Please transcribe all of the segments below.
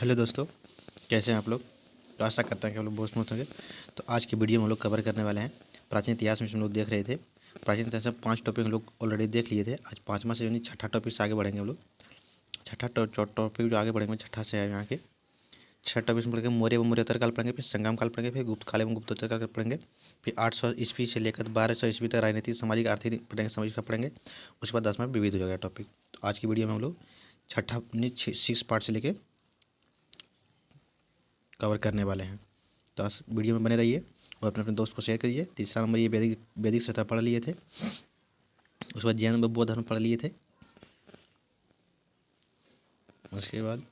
Hello दोस्तों, कैसे हैं आप लोग। तो आशा करते हैं कि आप लोग बहुत मस्त होंगे। तो आज की वीडियो में हम लोग कवर करने वाले हैं प्राचीन इतिहास में। हम लोग देख रहे थे प्राचीन इतिहास में 5 टॉपिक हम लोग ऑलरेडी देख लिए थे। आज पाँचवा से यानी छठा टॉपिक से आगे बढ़ेंगे हम लोग। छठा टॉपिक जो आगे बढ़ेंगे छठा से है यहाँ के। छठा टॉपिक में पढ़ेंगे मौर्य एवं मौर्योत्तर काल पढ़ेंगे, फिर संगम काल पढ़ेंगे, फिर गुप्त काल एवं गुप्तोत्तर काल पढ़ेंगे, फिर 800 ईस्वी से लेकर 1200 ईस्वी तक राजनीतिक सामाजिक आर्थिक पढ़ेंगे, सामाजिक का पढ़ेंगे। उसके बाद 10 में विविध हो जाएगा टॉपिक। तो आज की वीडियो में हम लोग छठा 6 पार्ट से लेके कवर करने वाले हैं। तो आज वीडियो में बने रहिए और अपने अपने दोस्त को शेयर करिए। तीसरा नंबर ये वैदिक सभ्यता पढ़ लिए थे। उसके बाद जैन व बौद्ध धर्म पढ़ लिए थे। उसके बाद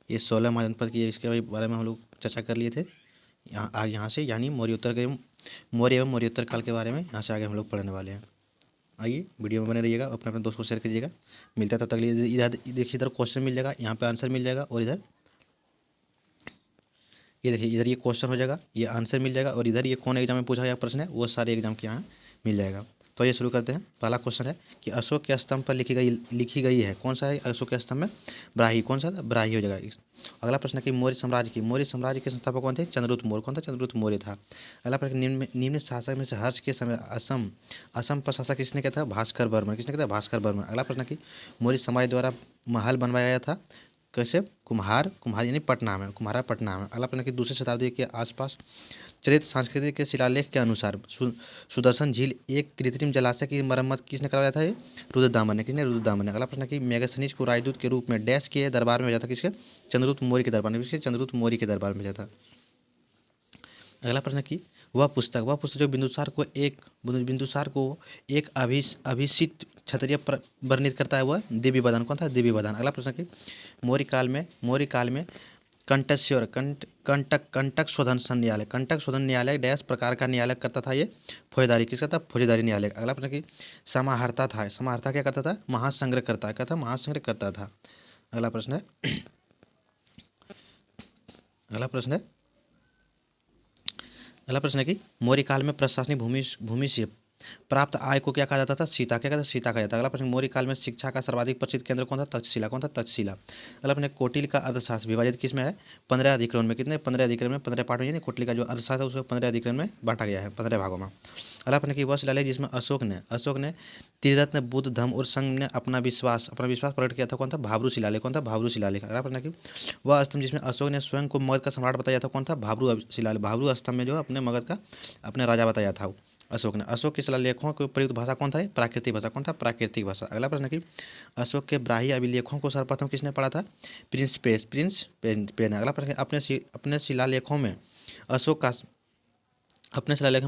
ये 16 महाजनपद की इसके बारे में हम लोग चर्चा कर लिए थे। यहाँ से यानी मौर्य एवं मौर्योत्तर काल के बारे में यहाँ से आगे हम लोग पढ़ने वाले हैं। आइए वीडियो में बने रहिएगा, अपने अपने दोस्त को शेयर कीजिएगा। मिलता है तब तक लिए। इधर देखिए, इधर क्वेश्चन मिल जाएगा, यहाँ पे आंसर मिल जाएगा, और इधर ये देखिए, इधर ये क्वेश्चन हो जाएगा, ये आंसर मिल जाएगा, और इधर ये कौन एग्जाम में पूछा गया प्रश्न है वो सारे एग्जाम के यहाँ मिल जाएगा। तो ये शुरू करते हैं। पहला क्वेश्चन है कि अशोक के स्तंभ पर लिखी गई है। कौन सा है अशोक के स्तंभ में? ब्राही। कौन सा था? ब्राही हो जाएगा। अगला प्रश्न है कि मौर्य साम्राज्य के संस्थापक कौन थे? चंद्रगुप्त मौर्य। कौन था? चंद्रगुप्त मौर्य था। अगला प्रश्न, निम्न शासक में से हर्ष के समय असम पर शासक किसने किया था? भास्कर वर्मन। किसने किया था? भास्कर वर्मन। अगला प्रश्न कि मौर्य समाज द्वारा महल बनवाया गया था कैसे? कुम्हार यानी पटना में, कुम्हारा पटना में। अगला प्रश्न कि दूसरी शताब्दी के आसपास चरित सांस्कृतिक के शिलालेख के अनुसार सुदर्शन झील एक कृत्रिम जलाशय की मरम्मत किसने करवाया था? ये रुद्रदामन ने। किसने? रुद्रदामन ने। अगला प्रश्न कि मेगास्थनीज को राजदूत के रूप में डैश के दरबार में भेजा था? किसके? चंद्रगुप्त मौर्य के दरबार में। किसके? चंद्रगुप्त मौर्य के दरबार में भेजा था। अगला प्रश्न कि वह पुस्तक जो बिंदुसार को एक अभिषिक्त क्षत्रिय वर्णित करता है, वह देवी वधन। कौन था? देवी वधन। अगला प्रश्न कि मौर्य काल में कंटक शोधन न्यायालय डैश प्रकार का न्यायालय करता था? ये फौजदारी। किसका था? फौजदारी न्यायालय। अगला प्रश्न कि समाहर्ता क्या करता था? महासंग्रह करता है। क्या था? महासंग्रह करता था। अगला प्रश्न है अगला प्रश्न है अगला प्रश्न है कि मौर्य काल में प्रशासनिक भूमि से प्राप्त आय को क्या कहा जाता था? सीता। क्या कहता था? सीता कहा जाता है। अगला प्रश्न, मौर्य काल में शिक्षा का सर्वाधिक प्रसिद्ध केंद्र कौन था? तक्षशिला। कौन था? तक्षशिला। अगला प्रश्न, कोटिल का अर्थशास्त्र विभाजित किस में है? 15 अधिकरण में। कितने? 15 अधिकरण में, 15 पार्ट में। यानी कोटिल का जो अर्थशास्त्र है उसको 15 अधिकरण में बांटा गया है, 15 भागों में। अगला प्रश्न की वह शिलालेख जिसमें अशोक ने त्रिरत्न बुद्ध धम्म और संघ ने अपना विश्वास प्रकट किया था, कौन था? भाब्रू शिलालेख। कौन था? भाब्रू शिलालेख। अगला प्रश्न की वह स्तंभ जिसमें अशोक ने स्वयं को मगध का सम्राट बताया था, कौन था? भाब्रू शिलालेख। भाब्रू स्तंभ में जो अपने मगध का अपने राजा बताया था अशोक ने। अशोक के शिलालेखों को प्रयुक्त भाषा कौन था? प्राकृतिक भाषा। कौन था? प्राकृतिक भाषा। अगला प्रश्न की अशोक के ब्राही अभिलेखों को सर्वप्रथम किसने पढ़ा था? Prinsep. अगला प्रश्न, अपने शिलालेखों में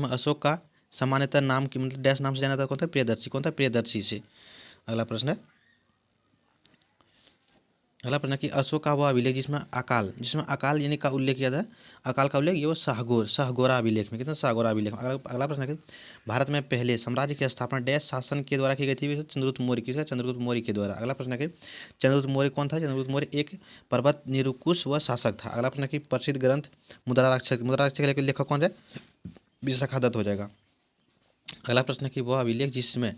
अशोक का सामान्यतः नाम की मतलब डैश नाम से जाना था, कौन था? प्रियदर्शी। कौन था? प्रियदर्शी से। अगला प्रश्न है कि अशोक का वह अभिलेख जिसमें अकाल यानी का उल्लेख किया था, अकाल का उल्लेख ये वो सहगोरा अभिलेख में। कितना? सहगोरा अभिलेख में। अगला प्रश्न है कि भारत में पहले साम्राज्य की स्थापना डैश शासन के द्वारा की गई थी? चंद्रगुप्त मौर्य। किसका? चंद्रगुप्त मौर्य के द्वारा। अगला प्रश्न है कि चंद्रगुप्त मौर्य कौन था? चंद्रगुप्त मौर्य एक पर्वत निरंकुश व शासक था। अगला प्रश्न है कि प्रसिद्ध ग्रंथ मुद्राक्षर के लेखक कौन है? विशाखा दत्त हो जाएगा। अगला प्रश्न है कि वह अभिलेख जिसमें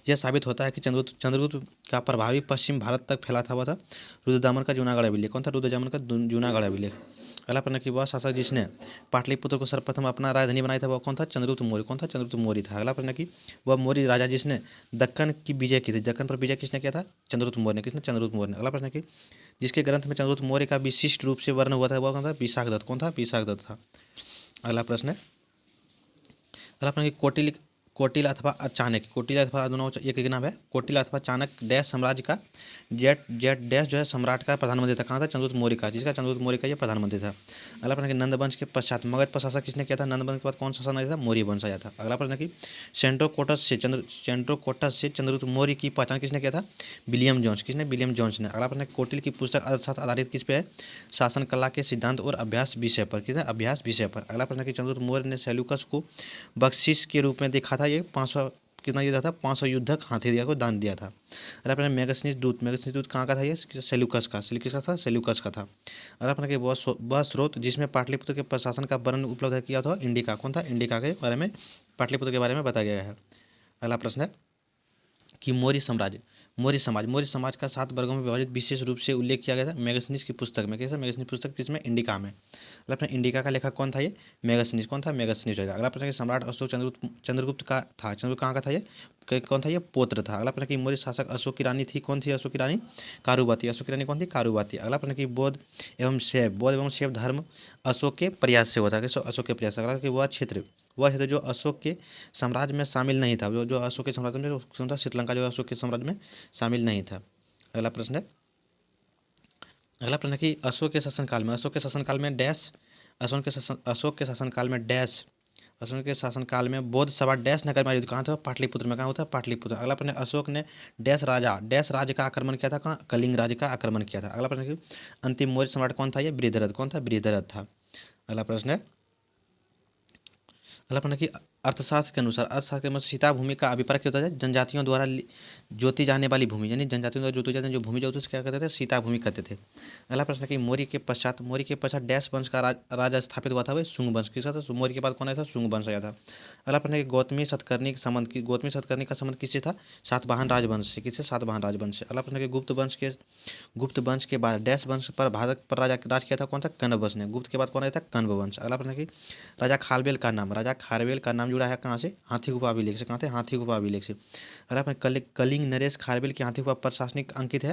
यह साबित होता है कि चंद्रगुप्त का प्रभावी पश्चिम भारत तक फैला था, वह था रुद्रदामन का जूनागढ़ अभिलेख। कौन था? रुद्रदामन का जूनागढ़ अभिलेख। अगला प्रश्न है कि वह शासक जिसने पाटलिपुत्र को सर्वप्रथम अपना राजधानी बनाया था, वह कौन था? चंद्रगुप्त मौर्य। कौन था? चंद्रगुप्त मौर्य था। अगला प्रश्न है कि वह मौर्य राजा जिसने दक्कन की विजय की थी, दक्कन पर विजय किसने किया था? चंद्रगुप्त मौर्य ने। किसने? चंद्रगुप्त मौर्य ने। अगला प्रश्न है कि जिसके ग्रंथ में चंद्रगुप्त मौर्य का विशिष्ट रूप से वर्णन हुआ था, वह कौन था? विशाख दत्त। कौन था? विशाख दत्त था। अगला प्रश्न है कि कोटिल अथवा चाणक्य, कोटिल अथवा दोनों एक नाम है। कोटिल अथवा चाणक्य डैश साम्राज्य का जेट डैश जो है सम्राट का प्रधानमंत्री था। कहाँ था? चंद्रगुप्त मौर्य का। जिसका? चंद्रगुप्त मौर्य का ये प्रधानमंत्री था। अगला प्रश्न कि नंदवंश के पश्चात मगध पर शासक किसने किया था? नंदवंश के बाद कौन सा शासन आया था? मौर्य वंश आया था। अगला प्रश्न कि सेंट्रोकोटस से चंद्रगुप्त मौर्य की पहचान किसने किया था? William Jones. किसने? विलियम जोन्स ने। अगला प्रश्न, कोटिल की पुस्तक अर्थशास्त्र आधारित किस पे है? शासन कला के सिद्धांत और अभ्यास विषय पर। किसने? अभ्यास विषय पर। अगला प्रश्न कि चंद्रगुप्त मौर्य ने सेल्यूकस को बख्शिश के रूप में देखा था, ये 500 कितना दिया था? 500 युद्धक हाथी दिया को दान दिया था। अगला प्रश्न, मेगास्थनीज दूत कहाँ का था? ये सेल्यूकस का था। सेल्यूकस का था। अगला प्रश्न कि वह स्रोत जिसमें पाटलिपुत्र के प्रशासन का वर्णन उपलब्ध किया था, इंडिका। कौन था? इंडिका के बारे में, पाटलिपुत्र के बारे में बताया गया है। अगला प्रश्न है कि मौर्य समाज का 7 वर्गों में विभाजित विशेष रूप से उल्लेख किया गया था मेगस्थनीज की पुस्तक में। कैसे? मेगस्थनीज पुस्तक किसमें? इंडिका में। अगला प्रश्न, इंडिका का लेखक कौन था? ये मेगस्थनीज। कौन था? मेगस्थनीज होगा। अगला प्रश्न कि सम्राट अशोक चंद्रगुप्त का था, चंद्रगुप्त कहाँ का था? ये कौन था? ये पौत्र था। अगला प्रश्न कि मौर्य शासक अशोक की रानी थी, कौन थी अशोक की रानी? कारुबाती। अशोक की रानी कौन थी? कारुबाती। अगला प्रश्न कि बौद्ध एवं शैव धर्म अशोक के प्रयास से हुआ था। कैसे? अशोक के प्रयास से। अगला कि वह क्षेत्र जो अशोक के साम्राज्य में शामिल नहीं था, जो अशोक के साम्राज्य में कौन था? श्रीलंका जो अशोक के साम्राज्य में शामिल नहीं था। अगला प्रश्न है, अगला प्रश्न है कि अशोक के शासनकाल में डैश अशोक के शासनकाल में बौद्ध सभा डैश नगर में आयोजित। कहाँ था? पाटलिपुत्र में। कहाँ होता है? पाटलिपुत्र। अगला प्रश्न है, अशोक ने डैश राज्य का आक्रमण किया था। कहाँ? कलिंग राज्य का आक्रमण किया था। अगला प्रश्न है कि अंतिम मौर्य सम्राट कौन था? ये बृहद्रथ। कौन था? बृहद्रथ था। अगला प्रश्न है, अगला प्रश्न है कि अर्थशास्त्र के अनुसार सीता भूमि का अभिप्राय क्या होता है? जनजातियों द्वारा जोती जाने वाली भूमि, यानी जनजातियों द्वारा जोती जाने जो भूमि जो होती है उसको क्या कहते थे? सीता भूमि कहते थे। अगला प्रश्न है कि मौर्य के पश्चात डैश वंश का राजा स्थापित हुआ था? वह शुंग वंश। किसका था? मौर्य के बाद कौन आया था? शुंग वंश आया था। अगला प्रश्न है कि गौतमी सतकर्णी का संबंध किससे था? सातवाहन राजवंश से। किससे? सातवाहन राजवंश से। अगला प्रश्न है कि गुप्त वंश के बाद डैश वंश पर भारत पर राज किया था? कौन था? कण्व वंश ने। गुप्त के बाद कौन आया था? कण्व वंश। अगला प्रश्न है कि राजा खारवेल का नाम जुड़ा है कहाँ से? हाथी गुफा अभिलेख से। कहाँ थे? हाथी गुफा अभिलेख से। अगला प्रश्न, कलिंग नरेश खारवेल की हाथी गुफा प्रशासनिक अंकित है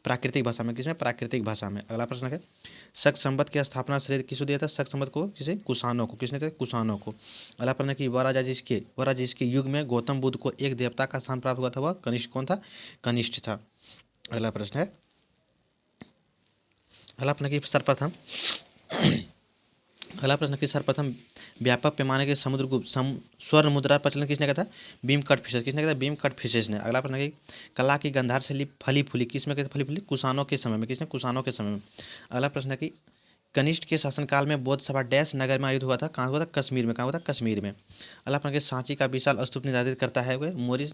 प्राकृतिक भाषा में। किसमें? प्राकृतिक भाषा में। अगला प्रश्न है, शक संवत की स्थापना श्रेय किसको दिया था? शक संवत को किसे? कुषाणों को। किसने दिया? कुषाणों को। अगला प्रश्न है कि वह राजा जिसके युग में गौतम बुद्ध को एक देवता का स्थान प्राप्त हुआ था वह कनिष्ठ कौन था? कनिष्ठ था। अगला प्रश्न है, अगला प्रश्न की सर्वप्रथम अगला प्रश्न की सर्वप्रथम व्यापक पैमाने के स्वर्ण मुद्रा प्रचलन किसने कहा था? भीमकट फिशेस। किसने कहा था? भीमकट फिशेस ने। अगला प्रश्न है, कला की गंधार से लिपि फली फूली किसमें कहते? फली फूली कुषाणों के समय में। किसने? कुषाणों के समय में। अगला प्रश्न है कि कनिष्ठ के शासनकाल में बौद्ध सभा डैश नगर में आयोजित हुआ था? कहाँ हुआ था? कश्मीर में। कहाँ हुआ था? कश्मीर में। अगला प्रश्न है, सांची का विशाल स्तूप निर्धारित करता है वह मौर्य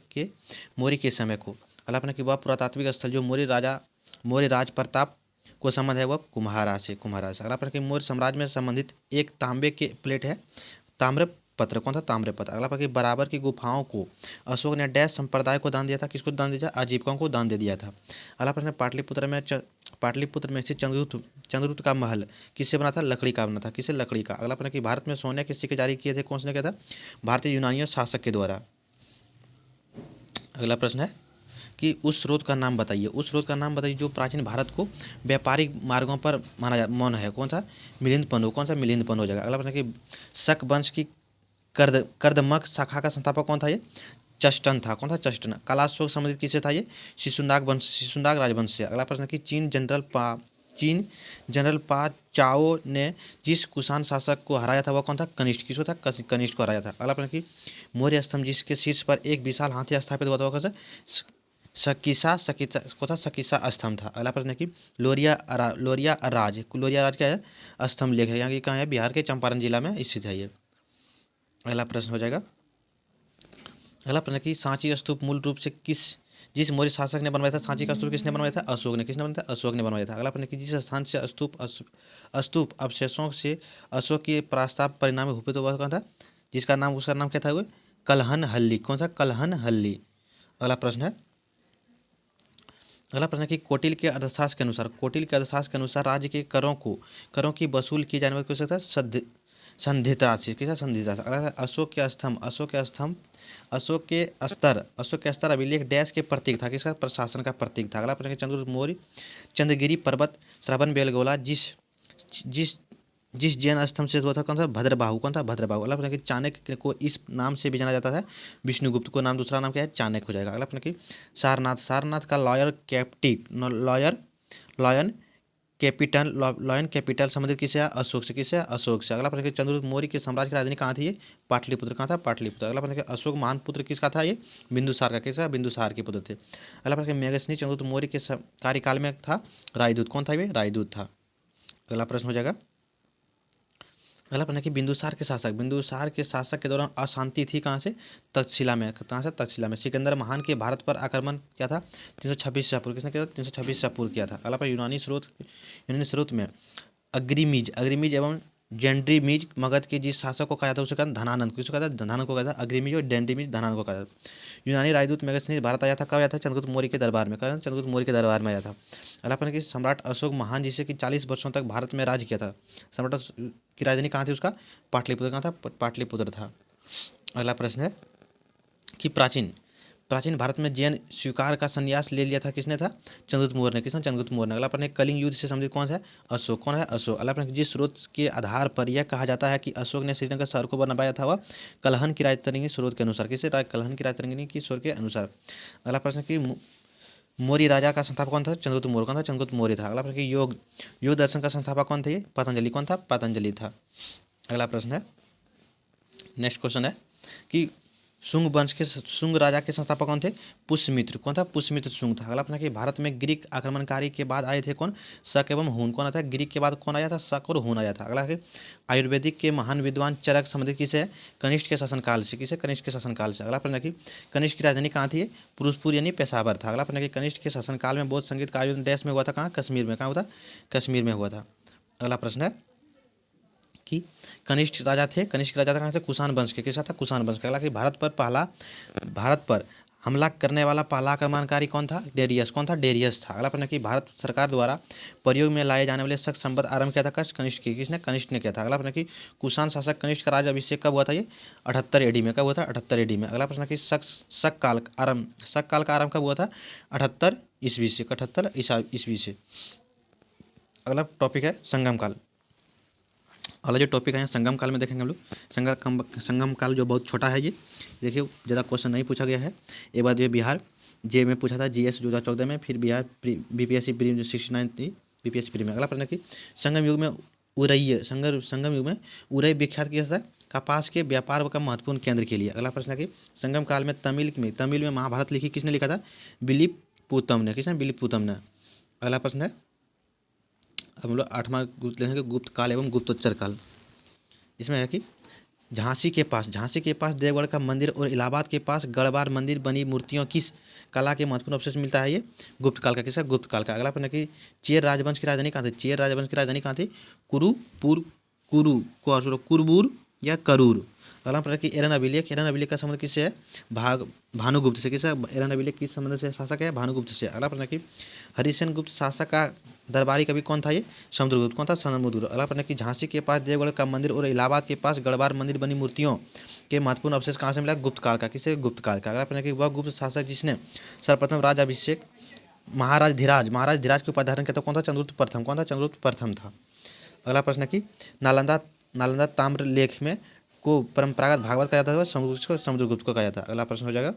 के समय को। अगला प्रश्न है कि वह पुरातात्विक स्थल जो मौर्य राज प्रताप को संबंध है वह कुम्हारा से। अगला प्रश्न कि मौर्य साम्राज्य में संबंधित एक तांबे के प्लेट है ताम्रपत्र। कौन था? ताम्रपत्र। अगला प्रश्न कि बराबर की गुफाओं को अशोक ने डैश संप्रदाय को दान दिया था? किसको दान दिया था? आजीविकाओं को दान दे दिया था। अगला प्रश्न, पाटलिपुत्र में स्थित चंद्रगुप्त का महल किससे बना था? लकड़ी का बना था। किससे? लकड़ी का। अगला प्रश्न कि भारत में सोने के सिक्के जारी किए थे कौन से ने किया था? भारतीय यूनानियों शासक के द्वारा। अगला प्रश्न है कि उस स्रोत का नाम बताइए। जो प्राचीन भारत को व्यापारिक मार्गों पर मौन है। कौन था? मिलिंद पन्नु। कौन सा? मिलिंद पन्नु हो जाएगा। अगला प्रश्न कि शक वंश की कर्दमक शाखा का संस्थापक कौन था? ये चष्टन था। कौन था? चष्टन। कलाशोक संबंधित किससे था? ये शिशुनाग राजवंश से। अगला प्रश्न कि चीन जनरल पा चाओ ने जिस कुषाण शासक को हराया था वह कौन था? कनिष्ठ। किसको था? कनिष्ठ को हराया था। अगला प्रश्न कि मौर्य स्तंभ जिसके शीर्ष पर एक विशाल हाथी स्थापित हुआ था वह कौन सा? सकीसा स्तंभ था। अगला प्रश्न है कि लोरिया राज क्या है? स्तंभ लेख है। यहाँ की कहाँ है? बिहार के चंपारण जिला में स्थित है ये। अगला प्रश्न हो जाएगा, अगला प्रश्न है कि सांची स्तूप मूल रूप से जिस मौर्य शासक ने बनवाया था? सांची का स्तूप किसने बनवाया था? अशोक ने। किसने बनवाया था? अशोक ने बनवाया था। अगला प्रश्न है कि जिस स्थान से स्तूप अवशेषों से अशोक के प्रस्ताव परिणाम भूपित हुआ कौन था? उसका नाम क्या था? वो कलहन हल्ली। कौन सा? कलहन हल्ली। अगला प्रश्न है, कि कौटिल्य के अर्थशास्त्र के अनुसार राज्य के करों की वसूल की जाने वाली कौन सा संधित राशि। किसा? संधित राशि। अगला अशोक के स्तर अभिलेख डैश के प्रतीक था? किसका? प्रशासन का प्रतीक था। अगला प्रश्न, चंद्रगुप्त मौर्य चंद्रगिरी पर्वत श्रवण बेलगोला जिस जिस जैन स्तंभ से हुआ था कौन सा? भद्रबाहु। कौन था? भद्रबाहु। अगला प्रश्न कि चाणक्य को इस नाम से भी जाना जाता है? विष्णुगुप्त को दूसरा नाम क्या है? चाणक्य हो जाएगा। अगला प्रश्न कि सारनाथ का लॉयन कैपिटल संबंधित किससे है? अशोक से। किससे? अशोक से। अगला प्रश्न कि चंद्रगुप्त मौर्य के साम्राज्य की राजधानी कहाँ थी? ये पाटलिपुत्र। कहाँ था? पाटलिपुत्र। अगला प्रश्न कि अशोक महान पुत्र किसका था? ये बिंदुसार का। किसका? बिंदुसार के पुत्र थे। अगला प्रश्न, मेगसनी चंद्रगुप्त मौर्य के कार्यकाल में था? राजदूत। कौन था? ये राजदूत था। अगला प्रश्न हो जाएगा, अगला प्रश्न है कि बिंदुसार के शासक के दौरान अशांति थी कहाँ से? तक्षशिला में। कहाँ से? तक्षशिला में। सिकंदर महान के भारत पर आक्रमण क्या था? 326 ईसा पूर्व। किसने किया था? 326 ईसा पूर्व किया था। अगला पर यूनानी स्रोत में अग्रिमीज एवं जेंड्रीमीज मगध के जिस शासक को कहा जाता है उसे कहा धनानंद, किसको कहा था, धनानंद को कहा था। अग्रीमीज और डेंड्रीमीज धनानंद को कहा था। यूनानी राजदूत मेगास्थनीज भारत आया था, कब आया था, चंद्रगुप्त मौर्य के दरबार में, कहा चंद्रगुप्त मौर्य के दरबार में आया था। अगला प्रश्न कि सम्राट अशोक महान जिसे कि 40 वर्षों तक भारत में राज किया था, सम्राट की राजधानी कहाँ थी उसका, पाटलिपुत्र, कहाँ था, पाटलिपुत्र था। अगला प्रश्न है कि प्राचीन प्राचीन भारत में जैन स्वीकार का संन्यास ले लिया था, किसने था, चंद्रगुप्त मौर्य ने, किसने, चंद्रगुप्त मौर्य ने। अगला प्रश्न है कलिंग युद्ध से संबंधित कौन सा है, अशोक, कौन है, अशोक। अगला प्रश्न जिस स्रोत के आधार पर यह कहा जाता है कि अशोक ने श्रीनगर शहर को बनवाया था वह कलहन की राजतरंगिणी स्रोत के अनुसार, किसे, कलहन की राजतरंगिणी की स्रोत के अनुसार। अगला प्रश्न कि मौर्य राजा का संस्थापक कौन था, चंद्रगुप्त मौर्य, कौन था, चंद्रगुप्त मौर्य था। अगला प्रश्न कि योग योग दर्शन का संस्थापक कौन थे, पतंजलि, कौन था, पतंजलि था। अगला प्रश्न है, नेक्स्ट क्वेश्चन है कि शुंग वंश के शुंग राजा के संस्थापक कौन थे, पुष्यमित्र, कौन था, पुष्यमित्र शुंग था। अगला प्रश्न कि भारत में ग्रीक आक्रमणकारी के बाद आए थे कौन, शक एवं हून, कौन आता है, ग्रीक के बाद कौन आया था, शक और हून आया था। अगला है आयुर्वेदिक के महान विद्वान चरक संबंधित किसे है, कनिष्ठ के शासनकाल से, किसे, कनिष्ठ के शासनकाल से। अगला प्रश्न कि कनिष्ठ की राजधानी कहाँ थी, पुरुषपुर यानी पेशावर था। अगला प्रश्न कि कनिष्ठ के शासनकाल में बौद्ध संगीत का आयोजन देश में हुआ था, कहाँ, कश्मीर में, कहाँ हुआ था, कश्मीर में हुआ था। अगला प्रश्न है कि कनिष्ठ राजा थे, कनिष्ठ राजा कहाँ थे, कुषाण वंश के, किसका था, कुषाण वंश का। अगला कि भारत पर हमला करने वाला पहला आक्रमणकारी कौन था, डेरियस, कौन था, डेरियस था। अगला प्रश्न कि भारत सरकार द्वारा प्रयोग में लाए जाने वाले शक संबंध आरंभ किया था, कनिष्ठ की, किसने, कनिष्ठ ने किया था। अगला प्रश्न कि कुषाण शासक कनिष्ठ का राज अभिषेक कब हुआ था, ये 78 एडी में, कब हुआ था, 78 एडी में। अगला प्रश्न कि शक काल का आरंभ कब हुआ था, 78 ईस्वी से, 78 ईस्वी से। अगला टॉपिक है संगम काल। अगला जो टॉपिक है संगम काल में देखेंगे हम लोग। संगम काल जो बहुत छोटा है, ये देखिए ज़्यादा क्वेश्चन नहीं पूछा गया है। एक बार ये बिहार जे में पूछा था, जीएस 2014 में, फिर बिहार बीपीएससी प्रीलिम जो 69 थी बीपीएससी प्रीलिम में। अगला प्रश्न कि संगम युग में संगम युग में उरई विख्यात किया था कपास के व्यापार का महत्वपूर्ण केंद्र के लिए। अगला प्रश्न है कि संगम काल में तमिल में महाभारत लिखी किसने लिखा था, बिलीप पूतम ने, किसने, बिलीप पूतम ने। अगला प्रश्न है, अब हम लोग 8वां गुप्त लेंगे, गुप्त काल एवं गुप्तोत्तर काल। इसमें है कि झांसी के पास देवगढ़ का मंदिर और इलाहाबाद के पास गढ़वार मंदिर बनी मूर्तियों किस कला के महत्वपूर्ण अवशेष मिलता है, ये गुप्त काल का, किसका, गुप्त काल का। अगला प्रश्न है कि चेर राजवंश की राजधानी कहाँ थी, चेर राजवंश की राजधानी कहाँ थी, कुरुबुर या करूर। अगला प्रश्न कि एरन अभिलेख का संबंध किससे है, भानुगुप्त से, किससे, एरन अभिलेख किस संबंध से शासक है, भानुगुप्त से। अगला प्रश्न कि हरिसेन गुप्त शासक का दरबारी कवि कौन था, ये समुद्रगुप्त, कौन था, समुद्रगुप्त। अगला प्रश्न कि झांसी के पास देवगढ़ का मंदिर और इलाहाबाद के पास गढ़वार मंदिर बनी मूर्तियों के महत्वपूर्ण अवशेष कहाँ से मिला, गुप्त काल का, किसे, गुप्त काल का। अगला प्रश्न कि वह गुप्त शासक जिसने सर्वप्रथम राज अभिषेक महाराज धीराज के उपाधि धारण किया था, कौन था, चंद्रगुप्त प्रथम, कौन था, चंद्रगुप्त प्रथम था। अगला प्रश्न है कि नालंदा ताम्र लेख में को परंपरागत भागवत कहा जाता है, समुद्रगुप्त को कहा जाता है। अगला प्रश्न हो जाएगा,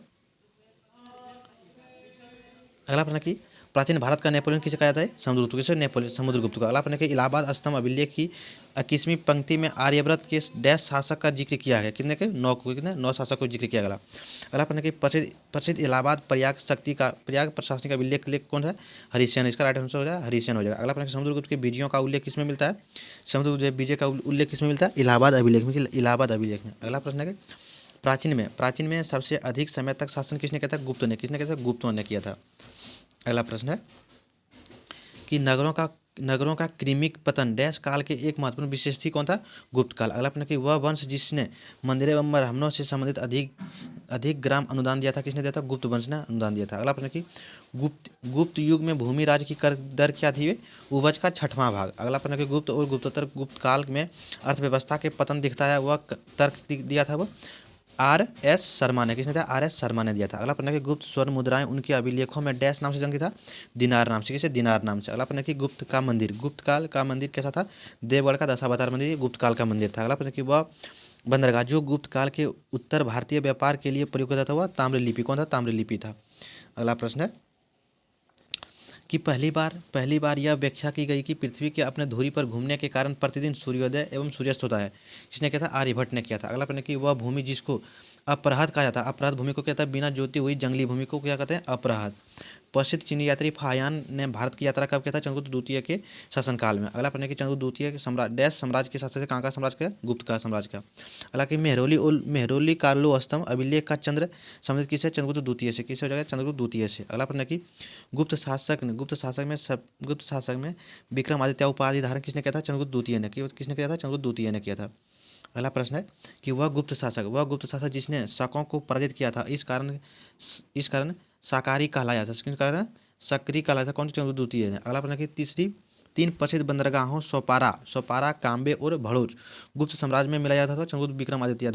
अगला प्रश्न कि प्राचीन भारत का नेपोलियन किसे कहा जाता है, समुद्रगुप्त, किसे, नेपोलियन, समुद्रगुप्त को। अगला प्रश्न कि इलाहाबाद स्तंभ अभिलेख की 21वीं पंक्ति में आर्यव्रत के डैश शासक का जिक्र किया है, कितने के, 9 को, कितने, 9 शासक को जिक्र किया गया। अगला प्रश्न कि प्रसिद्ध इलाहाबाद प्रयाग प्रशासनिक अभिलेख लेख कौन है, हरिसेन, इसका राइट आंसर हो जाएगा, हरिसेन हो जाएगा। अगला प्रश्न समुद्रगुप्त के बीजों का उल्लेख किसमें मिलता है, समुद्रगुप्त बीजे का उल्लेख किसमें मिलता है, इलाहाबाद अभिलेख में, इलाहाबाद अभिलेख में। अगला प्रश्न है कि प्राचीन में सबसे अधिक समय तक शासन किसने किया था, गुप्तों ने, किसने किया था, गुप्तों ने किया था। अगला प्रश्न है कि नगरों का क्रमिक पतन डैश काल के एक महत्वपूर्ण विशेष थी, कौन था, गुप्त काल। अगला प्रश्न कि वह वंश जिसने मंदिर एवं ब्राह्मणों से संबंधित अधिक ग्राम अनुदान दिया था, किसने दिया था, गुप्त वंश ने अनुदान दिया था। अगला प्रश्न कि गुप्त युग में भूमि राज्य की कर दर क्या थी, उपज का 6वां भाग। अगला प्रश्न कि गुप्त और गुप्तोत्तर गुप्त काल में अर्थव्यवस्था के पतन दिखता है, वह तर्क दिया था, वह आर.एस. शर्मा ने, किसने दिया, आर.एस. शर्मा ने दिया था। अगला प्रश्न कि गुप्त स्वर्ण मुद्राएं उनके अभिलेखों में डैश नाम से जंग था, दिनार नाम से, किसे, दिनार नाम से। अगला प्रश्न कि गुप्त काल का मंदिर कैसा था, देवगढ़ का दशावतार मंदिर गुप्त काल का मंदिर था। अगला प्रश्न कि वह बंदरगाह जो गुप्त काल के उत्तर भारतीय व्यापार के लिए प्रयोग होता था, वह ताम्रलिपि, कौन था, ताम्रलिपि था। अगला प्रश्न है कि पहली बार यह व्याख्या की गई कि पृथ्वी के अपने धुरी पर घूमने के कारण प्रतिदिन सूर्योदय एवं सूर्यास्त होता है, किसने किया था, आर्यभट्ट ने किया था। अगला प्रश्न कि वह भूमि जिसको अपराहत कहा जाता है। अपराहत भूमि को क्या कहता है? बिना जोती हुई जंगली भूमि को क्या कहते हैं? अपराहत। प्रसिद्ध चीनी यात्री फाहियान ने भारत की यात्रा कब किया था? चंद्रगुप्त द्वितीय के शासनकाल में। अगला प्रश्न है कि चंद्रगुप्त द्वितीय के सम्राट डैश साम्राज्य के शासक कहाँ का साम्राज्य का? गुप्त का साम्राज्य का। अगला कि मेहरौली कार्लो स्तंभ अभिलेख का चंद्र संबंधित किससे? चंद्रगुप्त द्वितीय से। किससे हो जाएगा? चंद्रगुप्त द्वितीय से। अगला प्रश्न है कि गुप्त शासक में विक्रमादित्य उपाधि धारण किसने किया था? चंद्रगुप्त द्वितीय ने। किसने किया था? चंद्रगुप्त द्वितीय ने किया था। अगला प्रश्न है कि वह गुप्त शासक जिसने शकों को पराजित किया था, इस कारण शाकाहारी कहलाया था। किस कारण? सक्रिय कहलाया था। कौन सी? चंद्रगुप्त द्वितीय ने। अगला प्रश्न है कि तीन प्रसिद्ध बंदरगाहों सोपारा काम्बे और भड़ोच गुप्त साम्राज्य में मिलाया जाता था चंद्रगुप्त विक्रमादित्य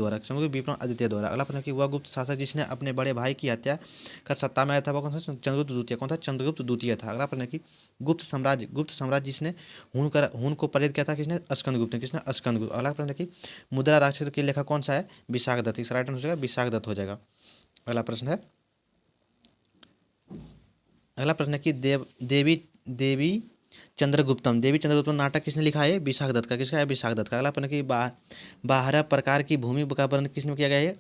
द्वारा। अगला प्रश्न है कि वह गुप्त शासक जिसने अपने बड़े भाई की हत्या कर सत्ता में आया था वह कौन सा? चंद्रगुप्त द्वितीय। कौन था? चंद्रगुप्त द्वितीय था। अगला प्रश्न है कि गुप्त साम्राज्य जिसने हून को पराजित किया था किसने? स्कंदगुप्त ने। किसने? स्कंदगुप्त। अगला प्रश्न है कि मुद्रा राक्षस के लेखक कौन सा है? विशाखदत्त। इसका राइट आंसर हो जाएगा विशाखदत्त हो जाएगा। अगला प्रश्न है कि देवी चंद्रगुप्तम नाटक किसने लिखा है? विशाखदत्त का। किसका है? विशाखदत्त का। अगला प्रश्न है कि 12 प्रकार की भूमि का वर्णन किसने किया गया है?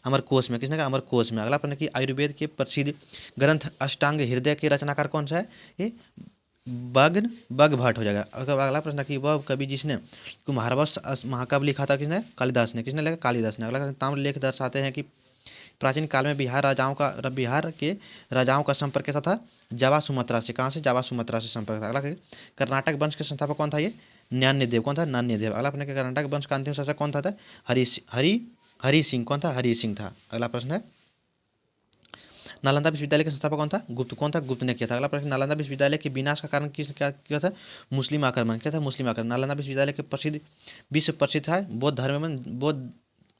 अमर कोश में। किसने कहा? अमर कोश में। अगला प्रश्न है कि आयुर्वेद के प्रसिद्ध ग्रंथ अष्टांग हृदय के रचनाकार कौन सा है? ये बग भट्ट हो जाएगा। अगला प्रश्न है कि वह कवि जिसने कुम्हारवश महाकाव्य लिखा था किसने? कालिदास ने। किसने लिखा? कालिदास ने। अगला ताम्रलेख दर्शाते हैं कि प्राचीन काल में बिहार के राजाओं का संपर्क कैसा था? जावा सुमत्रा से। कहाँ से? जावा सुमत्रा से संपर्क था। अगला कर्नाटक वंश के संस्थापक कौन था? ये नान्यदेव। कौन था? नान्यदेव। अगला प्रश्न है कर्नाटक वंश का अंतिम शासक कौन था? हरि सिंह। कौन था? हरि सिंह था। अगला प्रश्न है नालंदा विश्वविद्यालय के संस्थापक कौन था? गुप्त। कौन था? गुप्त ने किया था। अगला प्रश्न नालंदा विश्वविद्यालय के विनाश का कारण किसने क्या किया था? मुस्लिम आक्रमण। क्या था? मुस्लिम आक्रमण। नालंदा विश्वविद्यालय के विश्व प्रसिद्ध है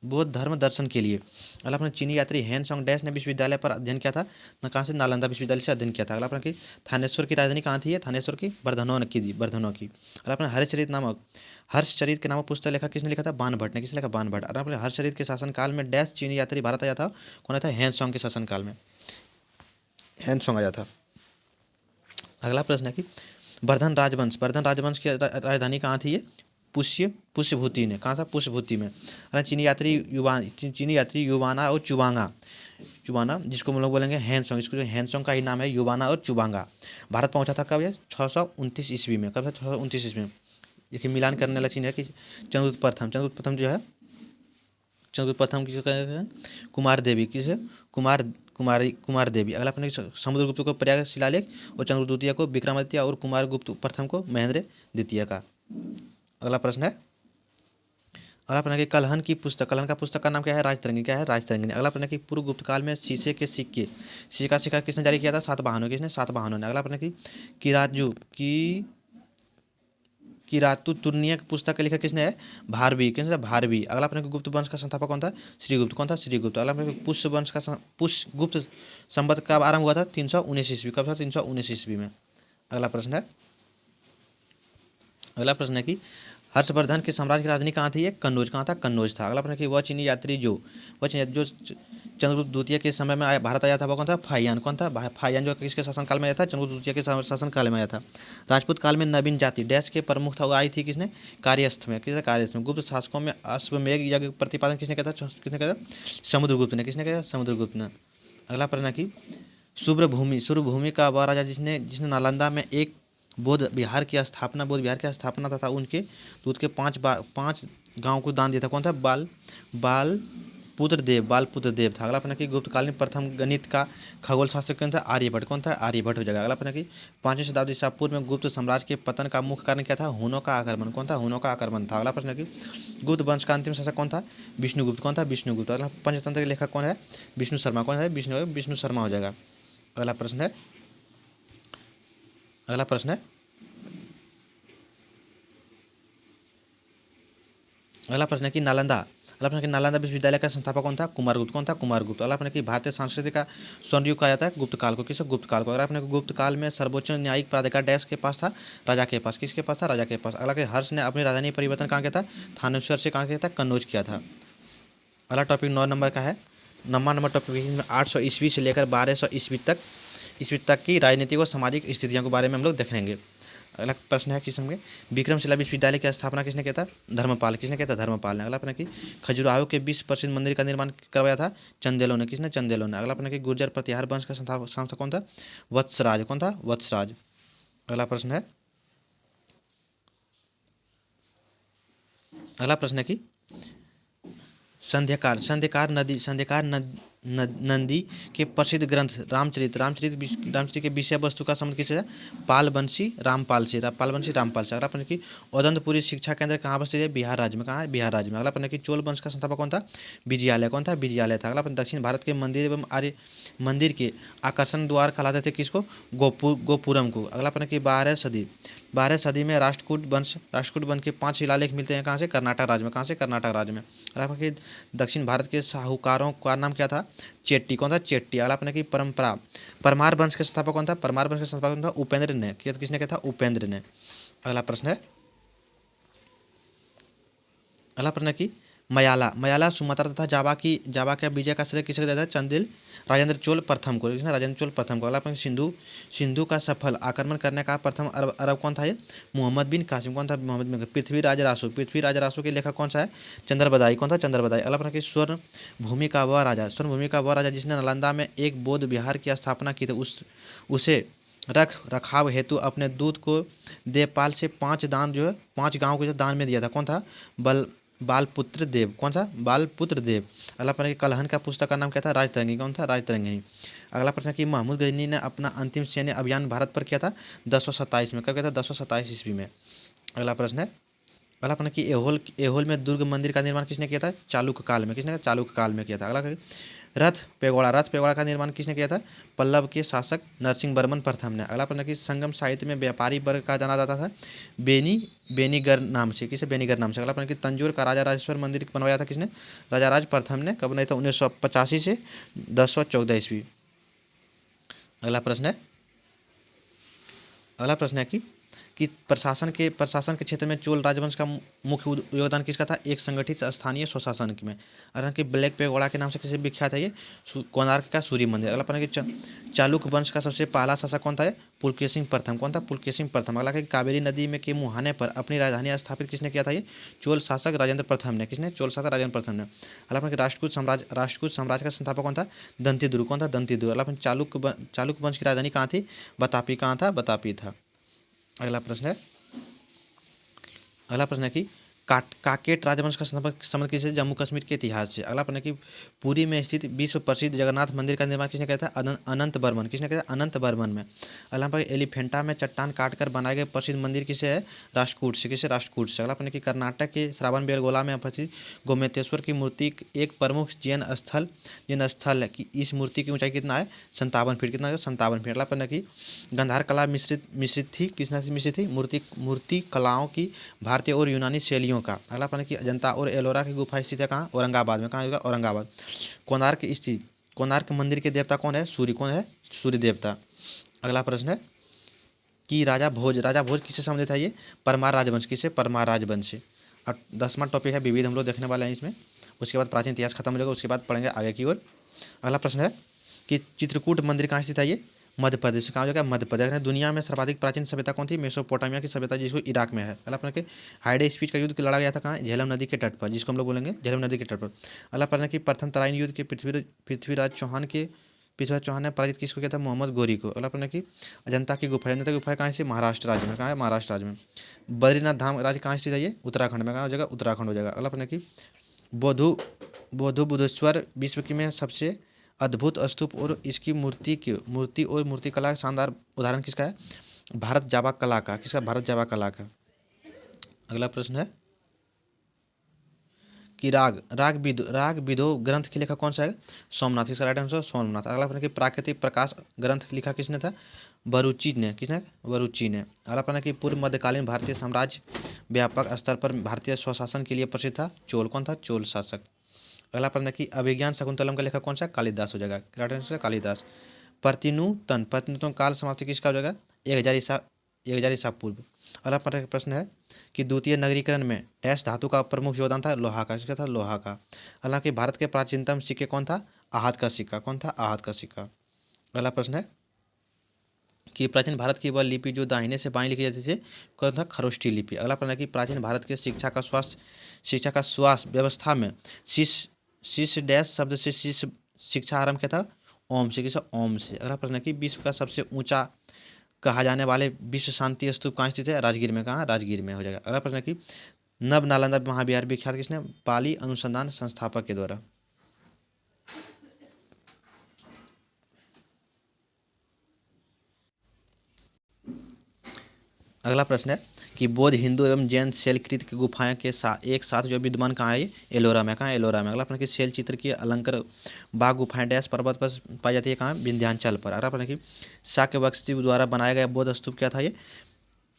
बौद्ध धर्म दर्शन के लिए। अगला प्रश्न चीनी यात्री हैन सॉन्ग डैश ने विश्वविद्यालय पर अध्ययन किया था? कहाँ से? नालंदा विश्वविद्यालय से अध्ययन किया था। अगला प्रश्न कि थानेश्वर की राजधानी कहाँ थी? थानेश्वर की बर्धनों की। अगला प्रश्न हर्षचरित के नामक पुस्तक लेखक किसने लिखा था? बाणभट्ट ने। किसने लिखा? बाणभट्ट। अगला प्रश्न हर्षचरित के शासनकाल में डैश चीनी यात्री भारत आया था? कौन आया था? हैन सॉन्ग के शासनकाल में हैन सॉन्ग आया था। अगला प्रश्न है कि वर्धन राजवंश की राजधानी कहाँ थी? ये पुष्यभूति ने। कहाँ सा? पुष्यभूति में। अगर चीनी यात्री युवाना और चुबाना जिसको हम लोग बोलेंगे हैनसोंग, इसको जो हैनसोंग का ही नाम है युवाना और चुबांगा। भारत पहुंचा था कब? ये 629 ईस्वी में। कब था? 629 ईस्वी में। देखिए मिलान करने वाला चीज़ है कि चंद्रगुप्त प्रथम जो है चंद्रगुप्त प्रथम किसे कहते हैं? कुमार देवी। किसे? कुमार देवी। अगला प्रश्न समुद्रगुप्त को प्रयाग शिलालेख और चंद्रगुप्त द्वितीय को विक्रमादित्य और कुमार गुप्त प्रथम को महेंद्र द्वितीय का। अगला प्रश्न है कि कलहन का पुस्तक का नाम क्या है? राजतरंगिणी। क्या है? राजतरंगिणी। अगला प्रश्न है कि पूर्व गुप्त काल में शीशे का सिक्का किसने जारी किया था? सातवाहनों। किसने? सातवाहनों ने। अगला प्रश्न है कि किरातु तुर्नीय पुस्तक के लेखक किसने है? भारवी। किसने? भारवी। अगला प्रश्न गुप्त वंश का संस्थापक कौन था? श्रीगुप्त। कौन था? श्रीगुप्त। अगला प्रश्न पुष्यगुप्त संवत कब आरंभ हुआ था? 319 ईस्वी। कब था? 319 ईस्वी में। अगला प्रश्न है कि हर्षवर्धन के साम्राज्य की राजधानी कहाँ थी? कन्नौज। कहाँ था? कन्नौज था। अगला प्रश्न है कि वह चीनी यात्री जो चंद्रगुप्त द्वितीय के समय में भारत आया था वो कौन था? फाहियान। कौन था? फाहियान जो किसके शासनकाल में आया था? चंद्रगुप्त द्वितीय के शासनकाल में आया था। राजपूत काल में नवीन जाति डैश के प्रमुख था? वो आई थी किसने? कार्यस्थ में। किसने? कार्यस्थ में। गुप्त शासकों में अश्वमेध यज्ञ प्रतिपादन किसने किया था? किसने किया था? समुद्रगुप्त ने। किसने किया? समुद्रगुप्त ने। अगला प्रश्न है कि सूर्यभूमि का वह राजा जिसने नालंदा में एक बौद्ध विहार की स्थापना तथा उनके दूध के 5 गांव को दान दिया था। कौन था? बालपुत्र देव था। अगला प्रश्न कि गुप्तकालीन प्रथम गणित का खगोल शास्त्र कौन था? आर्यभट्ट। कौन था? आर्यभट्ट हो जाएगा। अगला प्रश्न कि 5वीं शताब्दी ईसा पूर्व में गुप्त साम्राज्य के पतन का मुख्य कारण क्या था? हुनों का आक्रमण। कौन था? हुनों का आक्रमण था। अगला प्रश्न कि गुप्त वंश का अंतिम शासक कौन था? विष्णुगुप्त। कौन था? विष्णुगुप्त। अगला पंचतंत्र के लेखक कौन है? विष्णु शर्मा। कौन है? विष्णु शर्मा हो जाएगा। अगला प्रश्न है अगला प्रश्न है कि नालंदा विश्वविद्यालय का संस्थापक कौन था? कुमारगुप्त। कौन था? कुमारगुप्त। अगला प्रश्न है कि भारतीय संस्कृति का स्वर्ण युग कहा जाता है गुप्त काल को। किस? गुप्त काल को। अगला प्रश्न है कि गुप्त काल में सर्वोच्च न्यायिक प्राधिकार डैश के पास था? राजा के पास। किसके पास था? राजा के पास। अगला हर्ष ने अपनी राजधानी परिवर्तन कहाँ किया था? थानेश्वर से कहाँ किया था? कन्नौज किया था। अगला टॉपिक 9 नंबर का है। 9वां नंबर टॉपिक में 800 ईस्वी से लेकर 1200 ईस्वी तक की राजनीतिक और सामाजिक स्थितियों के बारे में हम लोग देखेंगे। अगला प्रश्न है किस में विक्रमशिला विश्वविद्यालय की स्थापना किसने किया था? धर्मपाल। किसने किया था? धर्मपाल ने। अगला प्रश्न है कि खजुराहो के विश्व प्रसिद्ध मंदिर का निर्माण करवाया था? चंदेलों ने। किसने? चंदेलों ने। अगला प्रश्न है कि गुर्जर प्रतिहार वंश का संस्थापक कौन था? वत्सराज। कौन था? वत्सराज। अगला प्रश्न है कि संध्याकार नंदी के प्रसिद्ध ग्रंथ रामचरित के विषय वस्तु का संबंध किससे है? पालवंशी रामपाल से। अगला प्रश्न की औदंतपुरी शिक्षा केंद्र कहाँ स्थित है? बिहार राज्य में। कहाँ है? बिहार राज्य में। अगला प्रश्न की चोल वंश का संस्थापक कौन था? विजयालय। कौन था? विजयालय था। अगला प्रश्न दक्षिण भारत के मंदिर एवं आर्य मंदिर के आकर्षण द्वार कहलाते थे किसको? गोपुरम को। अगला प्रश्न की 12 सदी में राष्ट्रकूट वंश के 5 शिलालेख मिलते हैं कहाँ से? कर्नाटक राज्य में। कहाँ से? कर्नाटक राज्य में। अगला प्रश्न की दक्षिण भारत के साहूकारों का नाम क्या था? चेट्टी। कौन था? चेट्टी। अगला प्रश्न की परमार वंश के संस्थापक कौन था? परमार वंश के संस्थापक कौन था? उपेंद्र ने। किसने कहा था? उपेंद्र ने। अगला प्रश्न है कि मयाला सुमात्रा तथा जावा का विजय का श्रेय किसे दिया था? राजेंद्र चोल प्रथम को। किसने? राजेंद्र चोल प्रथम को। अगला प्रश्न सिंधु का सफल आक्रमण करने का प्रथम अरब कौन था? ये मोहम्मद बिन कासिम। कौन था? मोहम्मद बिन। पृथ्वीराज रासो के लेखक कौन सा है? चंद्रबदाई। कौन था? चंद्रबदाई। अगला प्रश्न स्वर्ण भूमि का वह राजा जिसने नालंदा में एक बौद्ध विहार की स्थापना की थी उसे रखाव हेतु अपने दूत को देवपाल से 5 गांव को दान में दिया था? कौन था? बालपुत्र देव। कौन सा? बालपुत्र देव। अगला प्रश्न कलहन का पुस्तक का नाम क्या था? राजतरंगिणी। कौन था? राजतरंगिणी। अगला प्रश्न कि महमूद गजनी ने अपना अंतिम सैन्य अभियान भारत पर किया था? 1027 में। कब किया था? 1027 ईस्वी में। अगला प्रश्न कि एहोल में दुर्ग मंदिर का निर्माण किसने किया था? चालुक्य काल में। किसने? चालुक्य काल में किया था। अगला रथ पेगोड़ा का निर्माण किसने किया था? पल्लव के शासक नरसिंह वर्मन प्रथम ने। अगला प्रश्न कि संगम साहित्य में व्यापारी वर्ग का जाना जाता था बेनीगर नाम से। किसे? बेनीगर नाम से। अगला प्रश्न कि तंजौर का राजा राजेश्वर मंदिर बनवाया था किसने? राजा राज प्रथम ने। कब बनाया था? 1985 से 1014 ईस्वी। अगला प्रश्न है कि प्रशासन के क्षेत्र में चोल राजवंश का मुख्य योगदान किसका था? एक संगठित स्थानीय स्वशासन में। अगर कि ब्लैक पेगोड़ा के नाम से किसे विख्यात है? ये कोणार्क का सूर्य मंदिर। अगला प्रश्न कि चालुक्य वंश का सबसे पहला शासक कौन था? पुलकेशिन प्रथम। कौन था? पुलकेशिन प्रथम। अगला कि कावेरी नदी में के मुहाने पर अपनी राजधानी स्थापित किसने किया था? ये चोल शासक राजेंद्र प्रथम ने। किसने? चोल शासक राजेंद्र प्रथम ने। अगला प्रश्न कि राष्ट्रकूट साम्राज्य का संस्थापक कौन था? दंतीदुर्ग। कौन था? दंतीदुर्ग। अगला प्रश्न चालुक्य वंश की राजधानी कहाँ थी? बतापी। कहाँ था? बतापी था। अगला प्रश्न है कि काकेट राजवंश का संबंध किससे? जम्मू कश्मीर के इतिहास से। अगला प्रश्न है कि पुरी में स्थित विश्व प्रसिद्ध जगन्नाथ मंदिर का निर्माण किसने किया था? अनंत बर्मन। किसने किया था? अनंत बर्मन में। अगला प्रश्न एलिफेंटा में चट्टान काटकर बनाए गए प्रसिद्ध मंदिर किसे है? राष्ट्रकूट से। किसे? राष्ट्रकूट से। अगला प्रश्न कि कर्नाटक के श्रावणबेलगोला में अवस्थित गोमतेश्वर की मूर्ति एक प्रमुख जैन स्थल है कि इस मूर्ति की ऊंचाई कितना है? 57 फीट। कितना है? 57 फीट। अगला प्रश्न कि गंधार कला मिश्रित थी। किसने से मिश्रित थी? मूर्ति कलाओं की भारतीय और यूनानी शैलियों का। अगला प्रश्न कि अजंता और एलोरा की गुफा स्थित है कहाँ? औरंगाबाद में। कहाँ होगा? औरंगाबाद। कोणार्क मंदिर के देवता कौन है? सूर्य। कौन है? सूर्य देवता। अगला प्रश्न है कि राजा भोज किससे संबंधित है? ये परमार राजवंश। किससे? परमार राजवंश से। और 10वां टॉपिक है विविध, हम लोग देखने वाले हैं इसमें। उसके बाद प्राचीन इतिहास खत्म हो जाएगा, उसके बाद पढ़ेंगे आगे की ओर। अगला प्रश्न है कि चित्रकूट मंदिर कहाँ स्थित है? ये मध्य प्रदेश। कहाँ हो जाएगा? मध्य प्रदेश। दुनिया में सर्वाधिक प्राचीन सभ्यता कौन थी? मेसोपोटामिया की सभ्यता, जिसको इराक में है। अगला प्रश्न कि हाइडे स्पीच का युद्ध लड़ा गया था कहाँ? झेलम नदी के तट पर, जिसको हम लोग बोलेंगे झेलम नदी के तट पर। अगला प्रश्न कि प्रथम तराइन युद्ध के पृथ्वीराज चौहान ने पराजित किसको किया था? मोहम्मद गोरी को। अगला प्रश्न कि अजंता की गुफा कहाँ से? महाराष्ट्र राज्य में। कहाँ है? महाराष्ट्र राज्य में। बद्रीनाथ धाम राज्य कहाँ स्थित है? ये उत्तराखंड में। कहाँ हो जाएगा? उत्तराखंड हो जाएगा। अगला प्रश्न कि बुद्धेश्वर विश्व की में सबसे अद्भुत स्तूप और इसकी मूर्ति और मूर्तिकला शानदार उदाहरण किसका है? भारत जावा कला का। किसका? भारत जावा कला का। अगला प्रश्न है कि राग विदो ग्रंथ के लेखक कौन सा है? सोमनाथ। इसका राइट आंसर सोमनाथ। अगला प्रश्न कि प्राकृतिक प्रकाश ग्रंथ लिखा किसने था? बरूची ने। किसने? बरूची ने। अगला प्रश्न कि पूर्व मध्यकालीन भारतीय साम्राज्य व्यापक स्तर पर भारतीय स्वशासन के लिए प्रसिद्ध था? चोल। कौन था? चोल शासक। अगला प्रश्न कि अभिज्ञान शकुंतलम का लेखक कौन सा? कालिदास हो जाएगा। Right answer Kalidas. प्रतिनूतन काल समाप्ति किसका हो जाएगा? 1000 ईसा पूर्व। अगला प्रश्न है कि द्वितीय नगरीकरण में डैश धातु का प्रमुख योगदान था? लोहा का। किसका था? लोहा का। हालांकि भारत के प्राचीनतम सिक्के कौन था? आहत का सिक्का। कौन था? आहत का सिक्का। अगला प्रश्न है कि प्राचीन भारत की वह लिपि जो दाहिने से बाएं लिखी जाती थी कौन था? खरोष्ठी लिपि। अगला प्रश्न है कि प्राचीन भारत के शिक्षा का श्वास व्यवस्था में शिष्य डैश शब्द से शिष्य शिक्षा आरंभ किया था? ओम से। किसा? ओम से। अगला प्रश्न है कि विश्व का सबसे ऊंचा कहा जाने वाले विश्व शांति स्तूप कहाँ स्थित है? राजगीर में। कहाँ? राजगीर में हो जाएगा। अगला प्रश्न है कि नव नालंदा महाविहार विख्यात किसने? पाली अनुसंधान संस्थापक के द्वारा। अगला प्रश्न है कि बौद्ध, हिंदू एवं जैन शैलकृत की गुफाएं के एक साथ जो विद्यमान कहाँ है? ये एलोरा में। कहाँ है? एलोरा में। अगला प्रश्न है कि शैल चित्र की अलंकार बाग गुफाएं डैश पर्वत पर पाई जाती है? कहाँ? विंध्याचल पर। अगला प्रश्न है कि शाक्य वंश द्वारा बनाया गया बौद्ध स्तूप क्या था? ये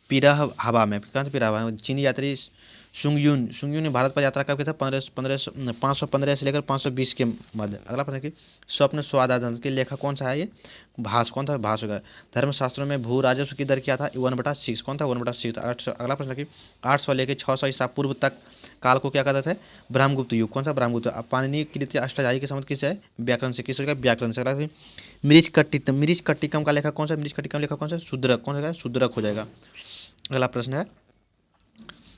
पीरह हवा में। कहाँ से? पीरह हवा में। चीनी यात्री सुंगयून ने भारत पर यात्रा कब किया था? 515 से लेकर 520 के मध्य। अगला प्रश्न है कि स्वप्न स्वादादंश के लेखक कौन सा है? ये भास। कौन था? भास होगा। धर्मशास्त्रों में भू राजस्व की दर क्या था? 1/6। कौन था? 1/6। अगला प्रश्न है कि 800 लेकर 600 ईसा पूर्व तक काल को क्या कहते थे? ब्रह्मगुप्त युग। कौन सा? ब्रह्मगुप्त। अब पाणिनि कृत अष्टाध्यायी के संबंध किससे है? व्याकरण से। किस होगा? व्याकरण से। अगला मिरीच कट्टिकम का लेखक कौन सा? मिरीच कट्टिकम लेखक कौन सा? शूद्रक। कौन सा? शूद्रक हो जाएगा। अगला प्रश्न है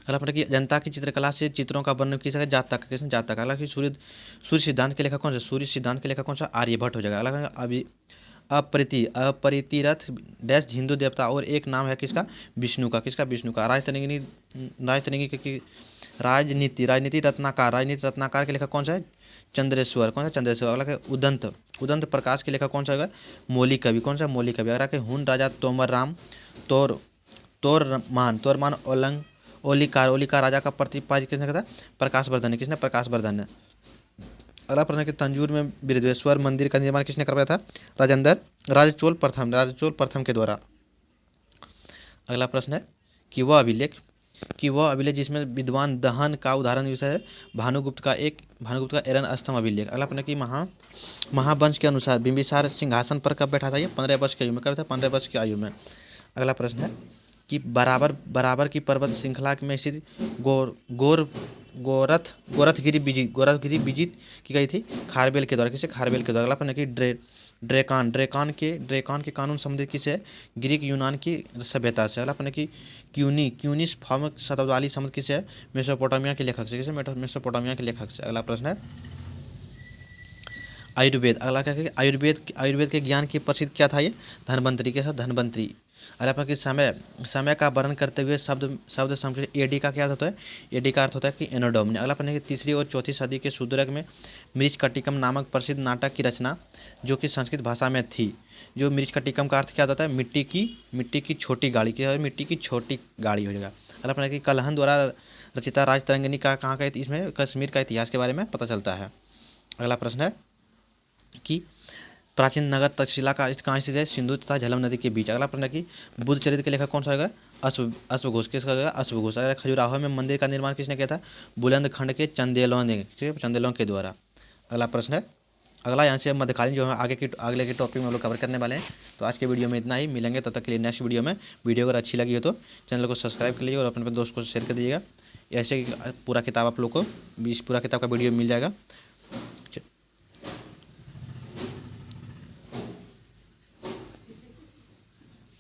अगला प्रश्न कि जनता की चित्रकला से चित्रों का वर्णन किया जाएगा? जातक। किसने? जातक। अगला कि सूर्य सिद्धांत के लेखक कौन सा? सूर्य सिद्धांत के लेखक कौन सा? आर्यभट्ट हो जाएगा। अगला अभी अपरितिरथ डैश हिंदू देवता और एक नाम है किसका? विष्णु का। किसका? विष्णु का। राजतरंगी की राजनीति रत्नाकार के लेखक कौन सा है? चंद्रेश्वर। कौन सा? चंद्रेश्वर। अगला के उदंत प्रकाश के लेखक कौन सा होगा? मौलिक कवि। कौन सा? मौलिक कवि। अगला के हुन राजा तोमर राम तोरमान ओलिकार राजा का प्रतिपादित किसने कहा था? प्रकाश वर्धन ने। किसने? प्रकाश वर्धन ने। अगला प्रश्न है कि तंजूर में बृहदेश्वर मंदिर का निर्माण किसने करवाया था? राजचोल प्रथम के द्वारा। अगला प्रश्न है कि वह अभिलेख जिसमें विद्वान दहन का उदाहरण यूज है? भानुगुप्त का एरन स्तंभ अभिलेख। अगला प्रश्न है कि महावंश के अनुसार बिंबिसार सिंहासन पर कब बैठा था? ये 15 वर्ष की आयु में। कब था? 15 वर्ष की आयु में। अगला प्रश्न है कि बराबर की पर्वत श्रृंखला में स्थित गोरखगिरी विजित की गई थी? खारबेल के द्वारा। किसे? खारबेल के द्वारा। अगला प्रश्न है कि ड्रेकान के कानून संबंधित किसे है? ग्रीक यूनान की सभ्यता से। अगला प्रश्न है कि क्यूनिस फॉर्म शब्दावली संबंध किसे है? मेसोपोटामिया के लेखक से। किसे? मेसोपोटामिया के लेखक से। अगला प्रश्न है आयुर्वेद। अगला क्या है? आयुर्वेद के ज्ञान की प्रसिद्ध क्या था? ये धन्वंतरी के साथ धन्वंतरी। अगला प्रश्न कि समय का वर्णन करते हुए शब्द समझे एडी का क्या अर्थ होता है? एडी का अर्थ होता है कि एनोडोम। अगला प्रश्न है कि 3री और 4वीं सदी के शूद्रक में मृच्छकटिकम नामक प्रसिद्ध नाटक की रचना जो कि संस्कृत भाषा में थी। जो मृच्छकटिकम का अर्थ क्या होता है? मिट्टी की छोटी गाड़ी। क्या है? मिट्टी की छोटी गाड़ी हो जाएगा। अगला प्रश्न है कि कलहन द्वारा रचिता राजतरंगिणी का कहाँ का? इसमें कश्मीर का इतिहास के बारे में पता चलता है। अगला प्रश्न है कि प्राचीन नगर तक्षशिला का कहाँ स्थित है? सिंधु तथा झेलम नदी के बीच। अगला प्रश्न है कि बुद्ध चरित्र के लेखक कौन सा होगा? अश्वघोष। किसका होगा? अश्वघोष। अगर खजुराहो में मंदिर का निर्माण किसने किया था? बुलंदखंड के चंदेलों के द्वारा। अगला प्रश्न है अगला यहाँ से मध्यकालीन जो है आगे के टॉपिक में हम लोग कवर करने वाले हैं। तो आज के वीडियो में इतना ही। मिलेंगे तब तक के लिए नेक्स्ट वीडियो में। वीडियो अगर अच्छी लगी हो तो चैनल को सब्सक्राइब कर लीजिए और अपने दोस्त को शेयर कर दीजिएगा। ऐसे पूरा किताब आप लोग को पूरा किताब का वीडियो मिल जाएगा।